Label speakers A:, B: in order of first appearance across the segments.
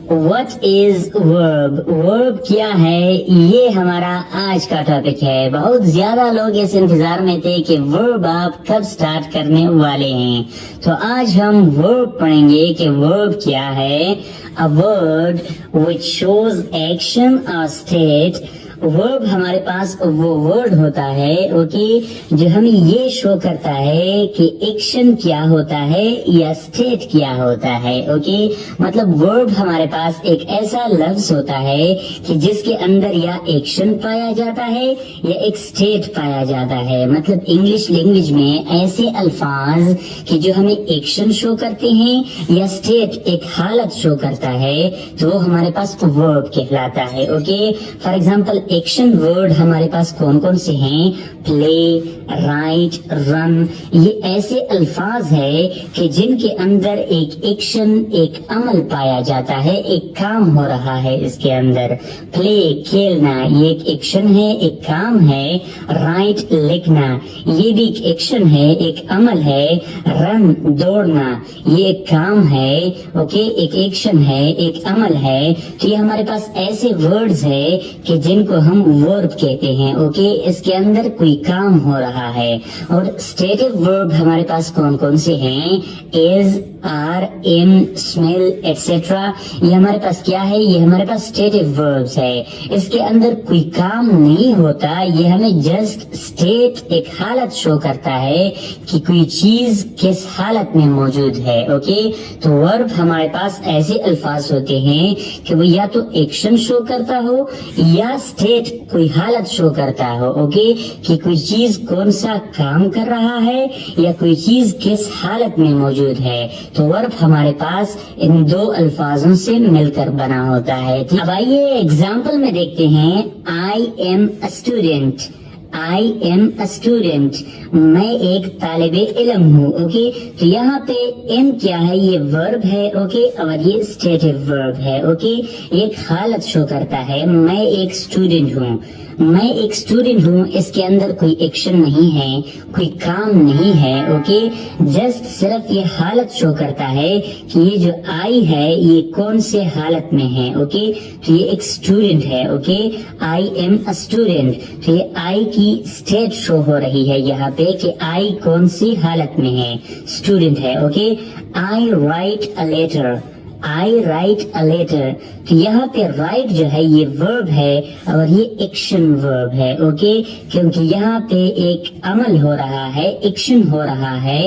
A: What is verb? verb کیا ہے یہ ہمارا آج کا ٹاپک ہے. بہت زیادہ لوگ اس انتظار میں تھے کہ verb آپ کب سٹارٹ کرنے والے ہیں. تو آج ہم verb پڑھیں گے کہ verb کیا ہے. A word which shows action or state. ورب ہمارے پاس وہ ورڈ ہوتا ہے جو ہمیں یہ شو کرتا ہے کہ ایکشن کیا ہوتا ہے یا اسٹیٹ کیا ہوتا ہے. مطلب ورب ہمارے پاس ایک ایسا لفظ ہوتا ہے کہ جس کے اندر یا ایکشن پایا جاتا ہے یا ایک اسٹیٹ پایا جاتا ہے. مطلب انگلش لینگویج میں ایسے الفاظ کہ جو ہمیں ایکشن شو کرتے ہیں یا اسٹیٹ ایک حالت شو کرتا ہے تو وہ ہمارے پاس ورب کہلاتا ہے. فار ایگزامپل ایکشن ورڈ ہمارے پاس کون کون سے ہیں؟ پلے، رائٹ، رن. یہ ایسے الفاظ ہے کہ جن کے اندر ایک ایکشن، ایک عمل پایا جاتا ہے، ایک کام ہو رہا ہے اس کے اندر. پلے کھیلنا یہ ایک ایکشن ہے، ایک کام ہے. رائٹ لکھنا یہ بھی ایک ایکشن ہے، ایک عمل ہے. رن دوڑنا یہ ایک کام ہے، ایک ایکشن ہے، ایک عمل ہے. تو یہ ہمارے پاس ایسے ورڈز ہے کہ جن کو ہم ورب کہتے ہیں. اس کے اندر کوئی کام ہو رہا ہے. اور اسٹیٹو ورب ہمارے پاس کون کون سے ہیں؟ از، آر، ایم، اسمیل ایٹسٹرا. یہ ہمارے پاس کیا ہے؟ یہ ہمارے پاس اسٹیٹو وربس ہے. اس کے اندر کوئی کام نہیں ہوتا، یہ ہمیں جسٹ اسٹیٹ ایک حالت شو کرتا ہے کہ کوئی چیز کس حالت میں موجود ہے. تو ورب ہمارے پاس ایسے الفاظ ہوتے ہیں کہ وہ یا تو ایکشن شو کرتا ہو یا اسٹیٹ کوئی حالت شو کرتا ہو کہ کوئی چیز کون سا کام کر رہا ہے یا کوئی چیز کس حالت میں موجود ہے. تو ورب ہمارے پاس ان دو الفاظوں سے مل کر بنا ہوتا ہے. اب آئیے ایگزامپل میں دیکھتے ہیں. I am a student. I am a student. میں ایک طالب علم ہوں. تو یہاں پہ ایم کیا ہے؟ یہ ورب ہے. اور یہ اسٹیٹو ورب ہے. ایک حالت شو کرتا ہے. میں ایک اسٹوڈنٹ ہوں. میں ایک اسٹوڈنٹ ہوں. اس کے اندر کوئی ایکشن نہیں ہے، کوئی کام نہیں ہے. جسٹ صرف یہ حالت شو کرتا ہے کہ یہ جو آئی ہے یہ کون سے حالت میں ہے. تو یہ ایک اسٹوڈنٹ ہے. I am a student. تو یہ آئی کی اسٹیٹ شو ہو رہی ہے یہاں پہ کہ آئی کون سی حالت میں ہے، اسٹوڈنٹ ہے. I write a letter. I write a letter. تو یہاں پہ رائٹ جو ہے یہ ورب ہے اور یہ ایکشن ورب ہے. کیونکہ یہاں پہ ایک عمل ہو رہا ہے، ایکشن ہو رہا ہے.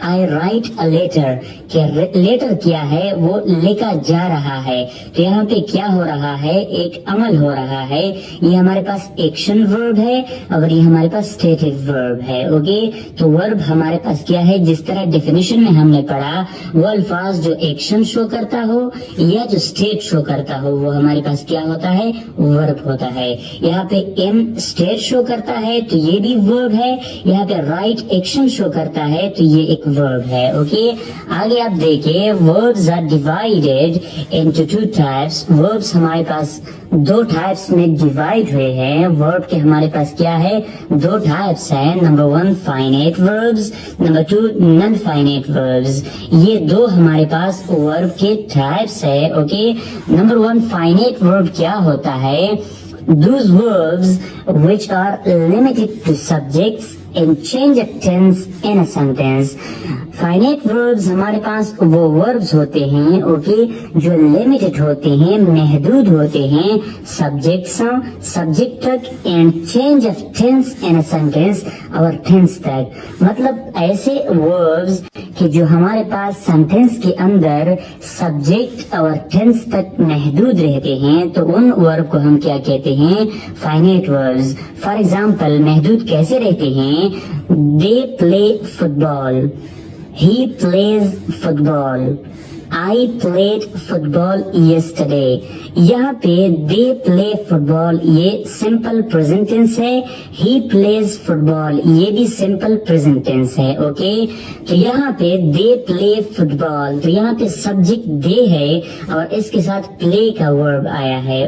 A: I write a letter. کہ لیٹر کیا ہے؟ وہ لکھا جا رہا ہے. تو یہاں پہ کیا ہو رہا ہے؟ ایک عمل ہو رہا ہے. یہ ہمارے پاس ایکشن ورب ہے اور یہ ہمارے پاس اسٹیٹو ورب ہے. تو ورب ہمارے پاس کیا ہے؟ جس طرح ڈیفینیشن میں ہم نے پڑھا، وہ الفاظ جو ایکشن شو کرتا ہو یا جو اسٹیٹ شو کرتا ہو وہ ہمارے پاس کیا ہوتا ہے؟ ورب ہوتا ہے. یہاں پہ ایم اسٹیٹ شو کرتا ہے تو یہ بھی ورب ہے. یہاں پہ رائٹ ایکشن شو کرتا ہے تو یہ ایک ورب ہے. آگے آپ دیکھیں. words are divided into two types. verbs ہمارے پاس دو ٹائپس میں ڈیوائڈ ہوئے ہیں. ورب کے ہمارے پاس کیا ہے؟ دو ٹائپس ہیں. Number 1 finite verbs, number 2 non finite verbs. یہ دو ہمارے پاس ورب کے ٹائپس ہے. نمبر 1 finite verb کیا ہوتا ہے؟ those verbs which are limited to subjects and change of tense in a sentence. Finite verbs ہمارے پاس وہ وربز ہوتے ہیں جو لمیٹڈ ہوتے ہیں، محدود ہوتے ہیں سبجیکٹ تک and change of tense in a sentence اور ٹینس تک. مطلب ایسے وربز کہ جو ہمارے پاس سینٹینس کے اندر سبجیکٹ اور ٹینس تک محدود رہتے ہیں تو ان ورب کو ہم کیا کہتے ہیں؟ Finite verbs. فار ایگزامپل محدود کیسے رہتے ہیں؟ They play football. He plays football. I played football yesterday. یہاں پہ they play football یہ simple present tense ہے. He plays football یہ بھی simple present tense ہے. تو یہاں پہ they play football تو یہاں پہ subject they ہے اور اس کے ساتھ play کا verb آیا ہے.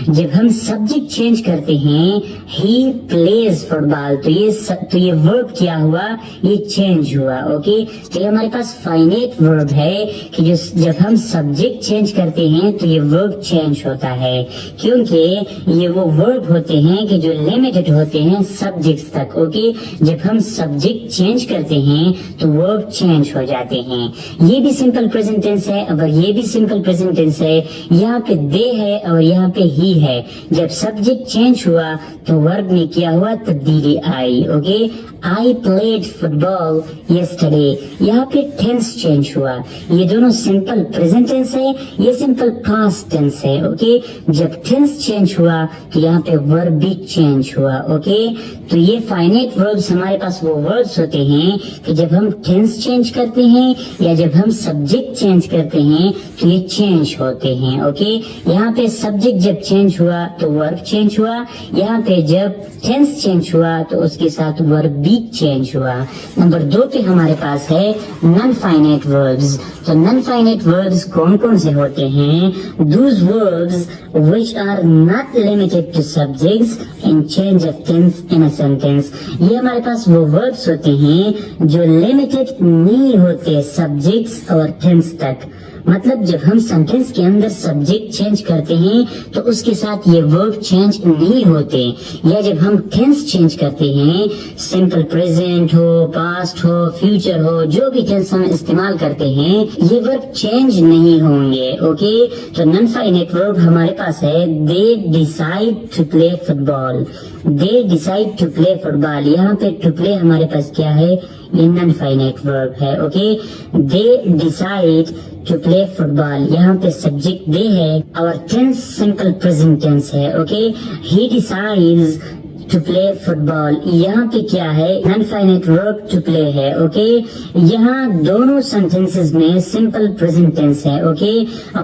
A: جب ہم subject change کرتے ہیں he plays football تو یہ verb کیا ہوا؟ یہ change ہوا. تو یہ ہمارے پاس finite verb ہے کہ کہ جب ہم سبجیکٹ چینج کرتے ہیں تو یہ ورب چینج ہوتا ہے، کیونکہ یہ وہ ورب ہوتے ہیں کہ جو لمیٹڈ ہوتے ہیں سبجیکٹس تک. اوکے، جب ہم سبجیکٹ چینج کرتے ہیں تو ورب چینج ہو جاتے ہیں. یہ بھی سمپل پریزنٹ ٹینس ہے اور یہ بھی سمپل پریزنٹ ٹینس ہے. یہاں پہ دے ہے اور یہاں پہ ہی ہے. جب سبجیکٹ چینج ہوا تو ورب میں کیا ہوا؟ تبدیلی آئی. Okay, I played football yesterday. یہاں پہ ٹینس چینج ہوا. یہ دونوں سمپل پریزنٹ ٹینس ہے، یہ سمپل پاسٹ ٹینس ہے. اوکے، جب ٹینس چینج ہوا تو یہاں پہ ورب بھی چینج ہوا. اوکے، تو یہ فائنائٹ وربس ہمارے پاس وہ وربس ہوتے ہیں کہ جب ہم ٹینس چینج کرتے ہیں یا جب ہم سبجیکٹ چینج کرتے ہیں تو یہ چینج ہوتے ہیں. اوکے، یہاں پہ سبجیکٹ جب چینج ہوا تو ورب چینج ہوا. یہاں پہ جب ٹینس چینج ہوا تو اس کے ساتھ ورب بھی چینج ہوا. نمبر 2 پہ ہمارے پاس ہے نان فائنائٹ وربز. تو نان فائنائٹ وربز کون کون سے ہوتے ہیں؟ Those verbs which are not limited to subjects and change of tense in a sentence. یہ ہمارے پاس وہ وربز ہوتے ہیں جو لمیٹڈ نہیں ہوتے سبجیکٹس اور ٹینس تک. مطلب جب ہم سینٹینس کے اندر سبجیکٹ چینج کرتے ہیں تو اس کے ساتھ یہ ورب چینج نہیں ہوتے. یا جب ہم ٹینس چینج کرتے ہیں، سمپل پریزنٹ ہو، پاسٹ ہو، فیوچر ہو، جو بھی ٹینس ہم استعمال کرتے ہیں یہ ورب چینج نہیں ہوں گے. اوکے، تو نان فائنائٹ ورب ہمارے پاس ہے they decide to play football. They decide to play football. یہاں پہ ٹو پلے ہمارے پاس کیا ہے؟ یہ نان فائنائٹ ورب ہے. Okay, they decide to play football. یہاں پہ سبجیکٹ دے ہے اور ٹینس سمپل پریزنٹ ٹینس ہے. Okay, he decides to play football. یہاں پہ کیا ہے؟ Non finite verb to play ہے. اوکے، یہاں دونوں سینٹینسز میں سمپل پریزنٹ ٹینس ہے. اوکے،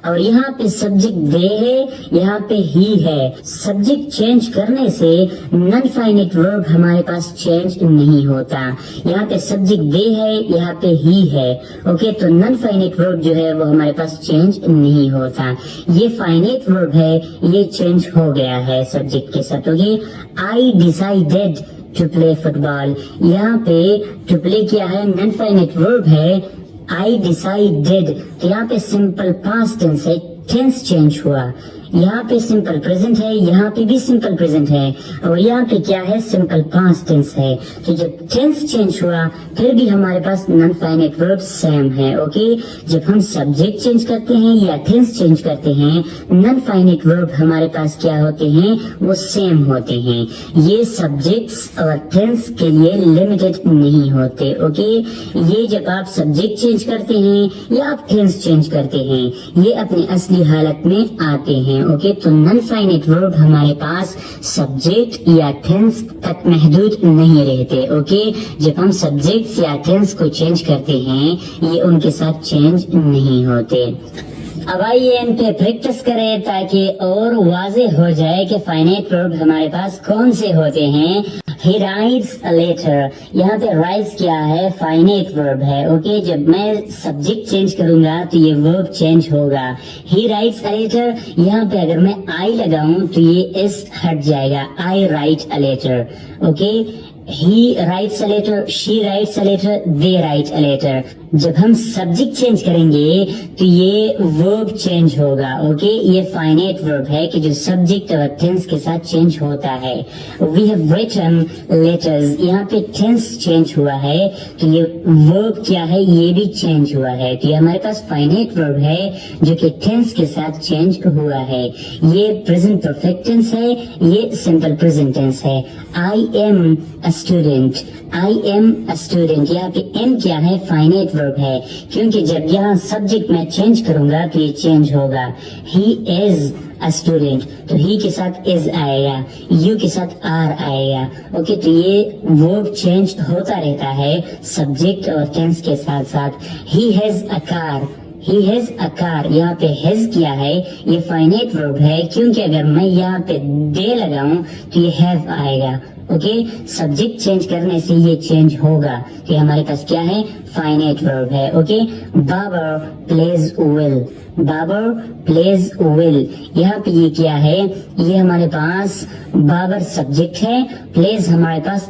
A: اور یہاں پہ سبجیکٹ دے ہے، یہاں پہ ہی ہے. سبجیکٹ چینج کرنے سے نان فائنائٹ ورب ہمارے پاس چینج نہیں ہوتا. یہاں پہ سبجیکٹ دے ہے، یہاں پہ ہی ہے. اوکے، تو نان فائنائٹ ورب جو ہے وہ ہمارے پاس چینج نہیں ہوتا. یہ فائنائٹ ورب ہے، یہ چینج ہو گیا ہے سبجیکٹ کے ساتھ. Okay, I decided to play football. یہاں پہ to play کیا ہے؟ نان فائنائٹ ورب ہے. I decided تو یہاں پہ سمپل پاسٹ ٹینس ہے، ٹینس چینج ہوا. یہاں پہ سمپل پریزنٹ ہے، یہاں پہ بھی سمپل پریزنٹ ہے اور یہاں پہ کیا ہے؟ سمپل پاسٹ ٹینس ہے. تو جب ٹینس چینج ہوا پھر بھی ہمارے پاس نان فائنائٹ ورب سیم ہے. اوکے، جب ہم سبجیکٹ چینج کرتے ہیں یا ٹینس چینج کرتے ہیں نان فائنائٹ ورب ہمارے پاس کیا ہوتے ہیں؟ وہ سیم ہوتے ہیں. یہ سبجیکٹس اور ٹینس کے لیے لمیٹڈ نہیں ہوتے. اوکے، یہ جب آپ سبجیکٹ چینج کرتے ہیں یا آپ ٹینس چینج کرتے ہیں یہ اپنی اصلی حالت میں آتے ہیں. اوکے، تو نان فائنائٹ ورب ہمارے پاس سبجیکٹ یا ٹینس تک محدود نہیں رہتے. اوکے، جب ہم سبجیکٹ یا ٹینس کو چینج کرتے ہیں یہ ان کے ساتھ چینج نہیں ہوتے. اب آئیے ان پہ پریکٹس کریں تاکہ اور واضح ہو جائے کہ فائنائٹ ورب ہمارے پاس کون سے ہوتے ہیں. He writes a letter. یہاں پہ writes کیا ہے؟ فائنائٹ ورب ہے. اوکے، جب میں سبجیکٹ چینج کروں گا تو یہ ورب چینج ہوگا. He writes a letter. یہاں پہ اگر میں I لگاؤں تو یہ S ہٹ جائے گا. I write a letter. Okay, he writes a letter, she writes a letter, they write a letter. جب ہم سبجیکٹ چینج کریں گے تو یہ ورب چینج ہوگا. اوکے، یہ فائنائٹ ورب ہے کہ جو سبجیکٹ اور ٹینس کے ساتھ چینج ہوتا ہے. We have written letters. یہاں پہ ٹینس چینج ہوا ہے تو یہ ورب کیا ہے؟ یہ بھی چینج ہوا ہے. تو یہ ہمارے پاس فائنائٹ ورب ہے جو کہ ٹینس کے ساتھ چینج ہوا ہے. یہ پریزنٹ پرفیکٹ ٹینس ہے، یہ سمپل پریزنٹ ٹینس ہے. I am a student. I am a student. یہاں پہ am کیا ہے؟ فائنائٹ ورب ہے کیونکہ جب یہاں سبجیکٹ میں چینج کروں گا تو یہ چینج ہوگا. He is a student. تو ہی کے ساتھ is آئے گا، یو کے ساتھ are آئے گا. اوکے، تو یہ ورب چینج ہوتا رہتا ہے سبجیکٹ اور ٹینس کے ساتھ ساتھ. He has a car. He has a car. یہاں پہ has کیا ہے؟ یہ فائنائٹ ورب ہے کیونکہ اگر میں یہاں پہ دے لگاؤں تو یہ have آئے گا. اوکے، سبجیکٹ چینج کرنے سے یہ چینج ہوگا. تو ہمارے پاس کیا ہے؟ فائنائٹ ورب ہے. Okay, Babar plays well. Babar plays well. یہاں پہ یہ کیا ہے؟ یہ ہمارے پاس بابر سبجیکٹ ہے، پلیز ہمارے پاس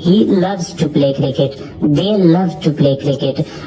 A: he loves to play cricket, they love to play cricket।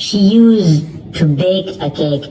A: she used to bake a cake।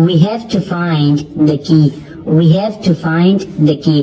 A: we have to find the key, we have to find the key।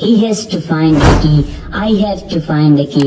A: He has to find the key, I have to find the key।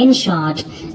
A: In short,